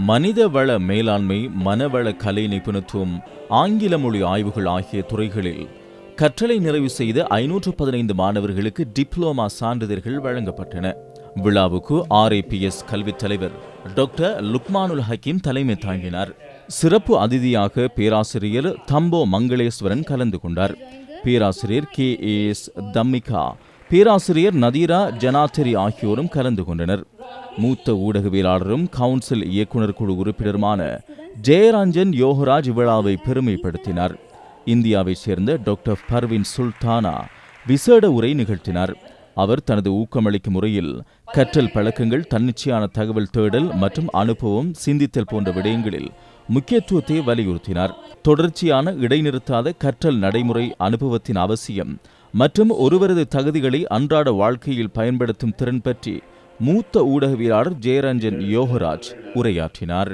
மனிதவள மேலாண்மை, மனவள கலை நிபுணத்துவம், ஆங்கில மொழி ஆய்வுகள் ஆகிய துறைகளில் கற்றலை நிறைவு செய்த 515 மாணவர்களுக்கு டிப்ளோமா சான்றிதழ்கள் வழங்கப்பட்டன. விழாவுக்கு RAPS கல்வித் தலைவர் டாக்டர் லுக்மானுல் ஹக்கீம் தலைமை தாங்கினார். சிறப்பு அதிதியாக பேராசிரியர் தம்போ மங்களேஸ்வரன் கலந்து கொண்டார். பேராசிரியர் KAS தம்மிகா, பேராசிரியர் நதீரா ஜனாத்தரி ஆகியோரும் கலந்து கொண்டனர். மூத்த ஊடகவியலாளரும் கவுன்சில் இயக்குநர் குழு உறுப்பினருமான ஜெயரஞ்சன் யோகராஜ் விழாவை பெருமைப்படுத்தினார். இந்தியாவைச் சேர்ந்த டாக்டர் பர்வின் சுல்தானா விசேட உரை நிகழ்த்தினார். அவர் தனது ஊக்கமளிக்கும் முறையில் கற்றல் பழக்கங்கள், தன்னிச்சையான தகவல் தேடல் மற்றும் அனுபவம், சிந்தித்தல் போன்ற விடயங்களில் முக்கியத்துவத்தை வலியுறுத்தினார். தொடர்ச்சியான இடைநிறுத்தாத கற்றல் நடைமுறை அனுபவத்தின் அவசியம் மற்றும் ஒருவரது தகுதிகளை அன்றாட வாழ்க்கையில் பயன்படுத்தும் திறன் பற்றி மூத்த ஊடகவியலாளர் ஜெயரஞ்சன் யோகராஜ் உரையாற்றினார்.